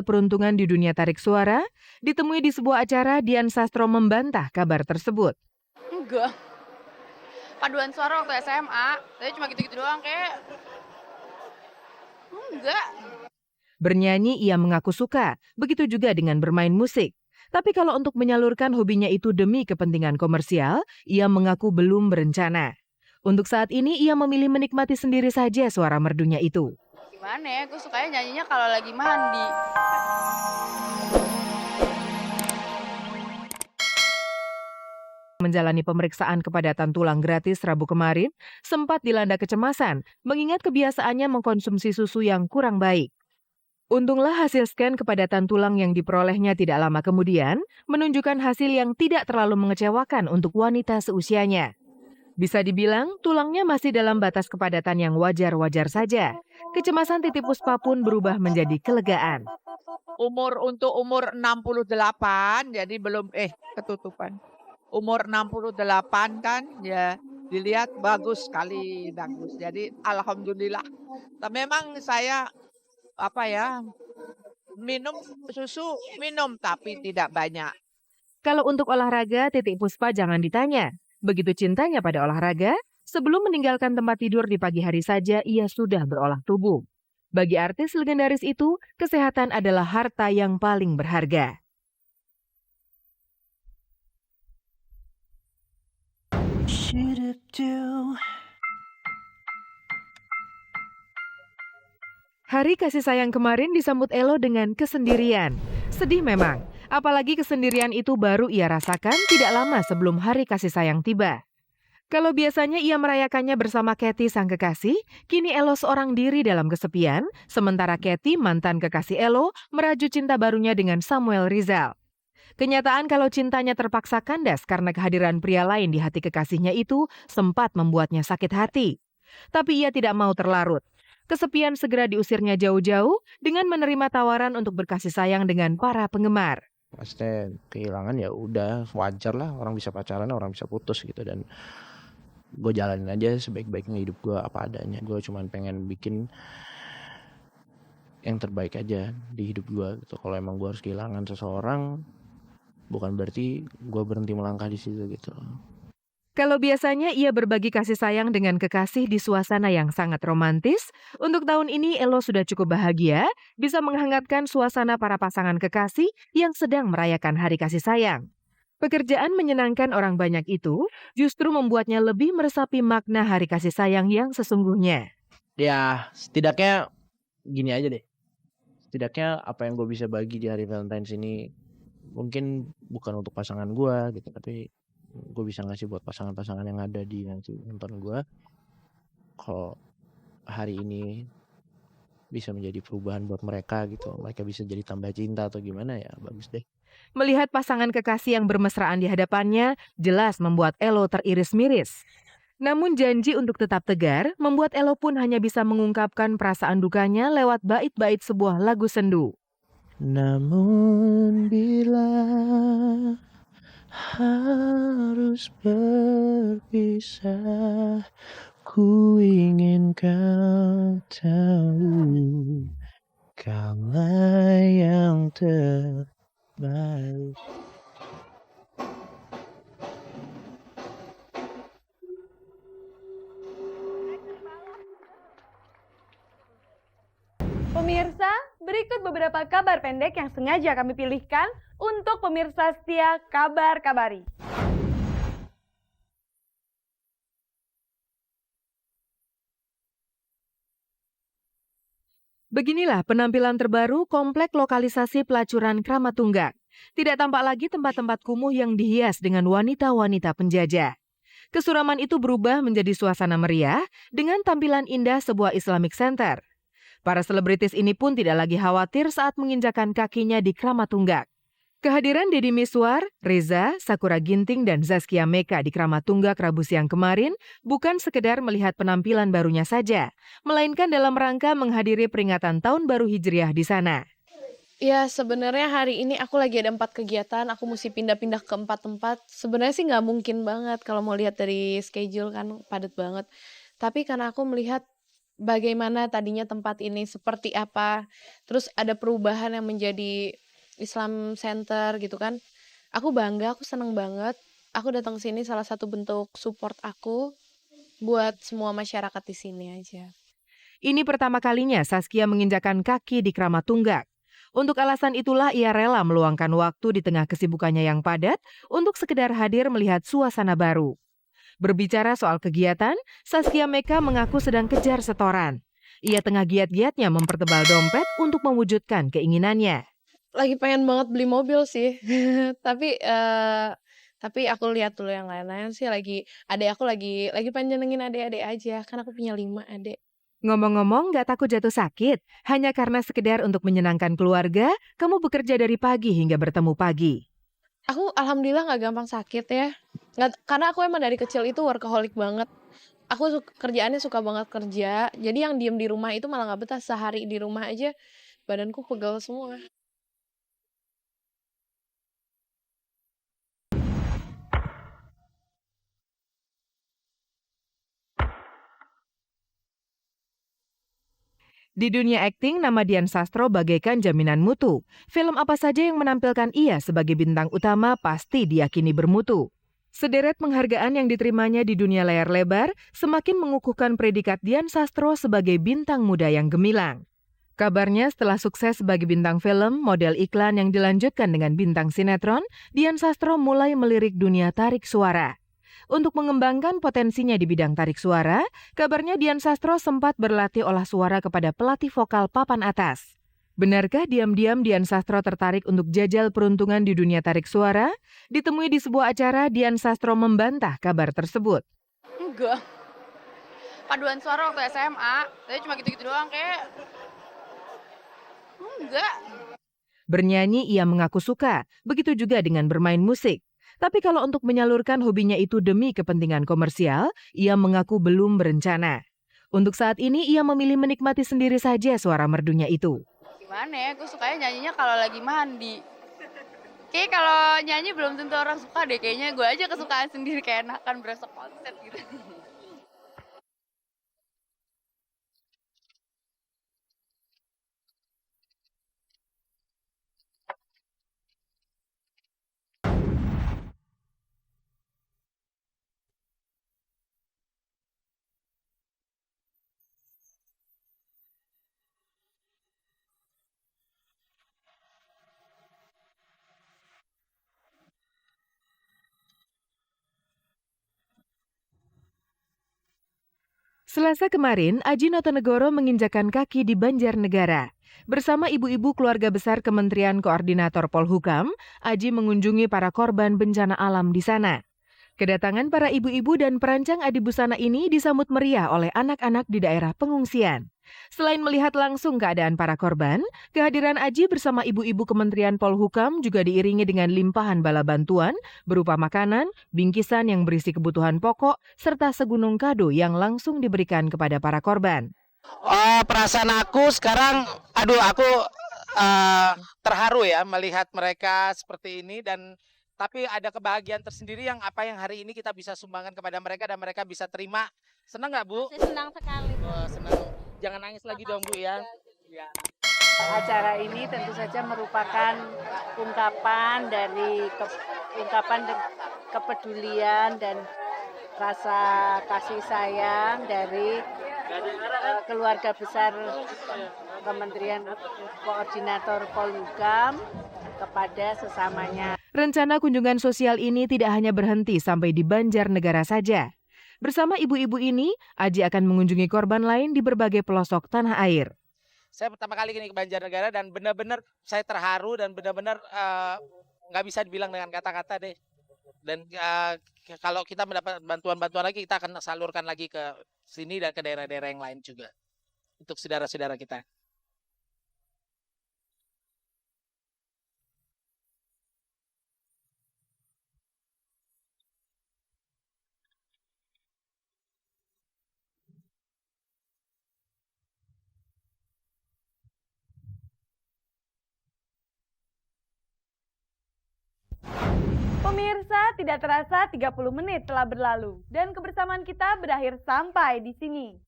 mendapat peruntungan di dunia tarik suara, ditemui di sebuah acara, Dian Sastro membantah kabar tersebut. Enggak, paduan suara waktu SMA, tapi cuma gitu-gitu doang kayak enggak. Bernyanyi ia mengaku suka, begitu juga dengan bermain musik. Tapi kalau untuk menyalurkan hobinya itu demi kepentingan komersial, ia mengaku belum berencana. Untuk saat ini ia memilih menikmati sendiri saja suara merdunya itu. Gimana ya, gue sukanya nyanyinya kalau lagi mandi. Menjalani pemeriksaan kepadatan tulang gratis Rabu kemarin, sempat dilanda kecemasan mengingat kebiasaannya mengkonsumsi susu yang kurang baik. Untunglah hasil scan kepadatan tulang yang diperolehnya tidak lama kemudian menunjukkan hasil yang tidak terlalu mengecewakan untuk wanita seusianya. Bisa dibilang tulangnya masih dalam batas kepadatan yang wajar-wajar saja. Kecemasan Titi Puspa pun berubah menjadi kelegaan. Untuk umur 68 jadi belum ketutupan. Umur 68 kan ya dilihat bagus sekali, bagus. Jadi alhamdulillah. Memang saya minum susu tapi tidak banyak. Kalau untuk olahraga, Titi Puspa jangan ditanya. Begitu cintanya pada olahraga, sebelum meninggalkan tempat tidur di pagi hari saja ia sudah berolah tubuh. Bagi artis legendaris itu, kesehatan adalah harta yang paling berharga. Hari kasih sayang kemarin disambut Elo dengan kesendirian. Sedih memang, apalagi kesendirian itu baru ia rasakan tidak lama sebelum hari kasih sayang tiba. Kalau biasanya ia merayakannya bersama Katy sang kekasih, kini Elo seorang diri dalam kesepian, sementara Katy mantan kekasih Elo meraju cinta barunya dengan Samuel Rizal. Kenyataan kalau cintanya terpaksa kandas karena kehadiran pria lain di hati kekasihnya itu sempat membuatnya sakit hati. Tapi ia tidak mau terlarut. Kesepian segera diusirnya jauh-jauh dengan menerima tawaran untuk berkasih sayang dengan para penggemar. Maksudnya kehilangan ya udah wajar lah, orang bisa pacaran, orang bisa putus gitu, dan gue jalanin aja sebaik-baiknya hidup gue apa adanya. Gue cuman pengen bikin yang terbaik aja di hidup gue gitu. Kalau emang gue harus kehilangan seseorang, bukan berarti gue berhenti melangkah di situ gitu. Kalau biasanya ia berbagi kasih sayang dengan kekasih di suasana yang sangat romantis, untuk tahun ini Elo sudah cukup bahagia bisa menghangatkan suasana para pasangan kekasih yang sedang merayakan hari kasih sayang. Pekerjaan menyenangkan orang banyak itu justru membuatnya lebih meresapi makna hari kasih sayang yang sesungguhnya. Ya setidaknya gini aja deh. Setidaknya apa yang gue bisa bagi di hari Valentine's ini mungkin bukan untuk pasangan gue gitu, tapi gue bisa ngasih buat pasangan-pasangan yang ada di nanti nonton gue. Kalau hari ini bisa menjadi perubahan buat mereka gitu, mereka bisa jadi tambah cinta atau gimana, ya bagus deh. Melihat pasangan kekasih yang bermesraan di hadapannya jelas membuat Elo teriris miris. Namun janji untuk tetap tegar membuat Elo pun hanya bisa mengungkapkan perasaan dukanya lewat bait-bait sebuah lagu sendu. Namun bila harus berpisah, ku ingin kau tahu, kaulah yang terbaik. Pemirsa, berikut beberapa kabar pendek yang sengaja kami pilihkan untuk pemirsa setia Kabar Kabari. Beginilah penampilan terbaru komplek lokalisasi pelacuran Kramat Tunggak. Tidak tampak lagi tempat-tempat kumuh yang dihias dengan wanita-wanita penjajah. Kesuraman itu berubah menjadi suasana meriah dengan tampilan indah sebuah Islamic Center. Para selebritis ini pun tidak lagi khawatir saat menginjakan kakinya di Kramat Tunggak. Kehadiran Deddy Miswar, Reza, Sakura Ginting, dan Zaskia Meka di Kramat Tunggak Rabu siang kemarin bukan sekedar melihat penampilan barunya saja, melainkan dalam rangka menghadiri peringatan Tahun Baru Hijriah di sana. Ya sebenarnya hari ini aku lagi ada 4 kegiatan, aku mesti pindah-pindah ke 4 tempat. Sebenarnya sih nggak mungkin banget kalau mau lihat dari schedule kan padat banget. Tapi karena aku melihat bagaimana tadinya tempat ini seperti apa, terus ada perubahan yang menjadi Islam Center gitu kan. Aku bangga, aku seneng banget. Aku datang ke sini salah satu bentuk support aku buat semua masyarakat di sini aja. Ini pertama kalinya Saskia menginjakan kaki di Kramat Tunggak. Untuk alasan itulah ia rela meluangkan waktu di tengah kesibukannya yang padat untuk sekedar hadir melihat suasana baru. Berbicara soal kegiatan, Saskia Meka mengaku sedang kejar setoran. Ia tengah giat-giatnya mempertebal dompet untuk mewujudkan keinginannya. Lagi pengen banget beli mobil sih. Tapi aku lihat dulu yang lain-lain sih adek aku lagi pengen nyenengin adik-adik aja. Kan aku punya 5 adik. Ngomong-ngomong, gak takut jatuh sakit? Hanya karena sekedar untuk menyenangkan keluarga, kamu bekerja dari pagi hingga bertemu pagi. Aku alhamdulillah nggak gampang sakit ya. Karena aku emang dari kecil itu workaholic banget. Aku kerjaannya suka banget kerja. Jadi yang diem di rumah itu malah nggak betah. Sehari di rumah aja badanku pegel semua. Di dunia akting, nama Dian Sastro bagaikan jaminan mutu. Film apa saja yang menampilkan ia sebagai bintang utama pasti diyakini bermutu. Sederet penghargaan yang diterimanya di dunia layar lebar semakin mengukuhkan predikat Dian Sastro sebagai bintang muda yang gemilang. Kabarnya setelah sukses sebagai bintang film, model iklan yang dilanjutkan dengan bintang sinetron, Dian Sastro mulai melirik dunia tarik suara. Untuk mengembangkan potensinya di bidang tarik suara, kabarnya Dian Sastro sempat berlatih olah suara kepada pelatih vokal papan atas. Benarkah diam-diam Dian Sastro tertarik untuk jajal peruntungan di dunia tarik suara? Ditemui di sebuah acara, Dian Sastro membantah kabar tersebut. Enggak. Paduan suara waktu SMA, tapi cuma gitu-gitu doang kayak. Enggak. Bernyanyi ia mengaku suka, begitu juga dengan bermain musik. Tapi kalau untuk menyalurkan hobinya itu demi kepentingan komersial, ia mengaku belum berencana. Untuk saat ini, ia memilih menikmati sendiri saja suara merdunya itu. Gimana ya, gue sukanya nyanyinya kalau lagi mandi. Kayak kalau nyanyi belum tentu orang suka deh, kayaknya gue aja kesukaan sendiri kayak enakan berasa konser gitu. Selasa kemarin, Aji Notonegoro menginjakan kaki di Banjarnegara. Bersama ibu-ibu keluarga besar Kementerian Koordinator Polhukam, Aji mengunjungi para korban bencana alam di sana. Kedatangan para ibu-ibu dan perancang adibusana ini disambut meriah oleh anak-anak di daerah pengungsian. Selain melihat langsung keadaan para korban, kehadiran Aji bersama ibu-ibu Kementerian Polhukam juga diiringi dengan limpahan bala bantuan berupa makanan, bingkisan yang berisi kebutuhan pokok, serta segunung kado yang langsung diberikan kepada para korban. Perasaan aku sekarang, aku terharu ya melihat mereka seperti ini tapi ada kebahagiaan tersendiri yang hari ini kita bisa sumbangkan kepada mereka dan mereka bisa terima. Senang nggak Bu? Senang sekali. Senang. Jangan nangis lagi dong Bu ya. Acara ini tentu saja merupakan ungkapan dari kepedulian dan rasa kasih sayang dari keluarga besar Kementerian Koordinator Polhukam kepada sesamanya. Rencana kunjungan sosial ini tidak hanya berhenti sampai di Banjarnegara saja. Bersama ibu-ibu ini, Aji akan mengunjungi korban lain di berbagai pelosok tanah air. Saya pertama kali ke Banjarnegara dan benar-benar saya terharu dan benar-benar nggak bisa dibilang dengan kata-kata deh. Dan kalau kita mendapat bantuan-bantuan lagi, kita akan salurkan lagi ke sini dan ke daerah-daerah yang lain juga untuk saudara-saudara kita. Pemirsa, tidak terasa 30 menit telah berlalu dan kebersamaan kita berakhir sampai di sini.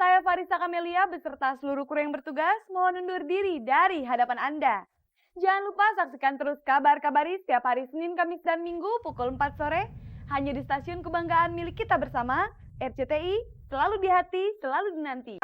Saya Farisa Kamelia beserta seluruh kru yang bertugas mohon undur diri dari hadapan Anda. Jangan lupa saksikan terus kabar-kabari setiap hari Senin, Kamis, dan Minggu pukul 4 sore hanya di stasiun kebanggaan milik kita bersama, RCTI, selalu di hati, selalu dinanti.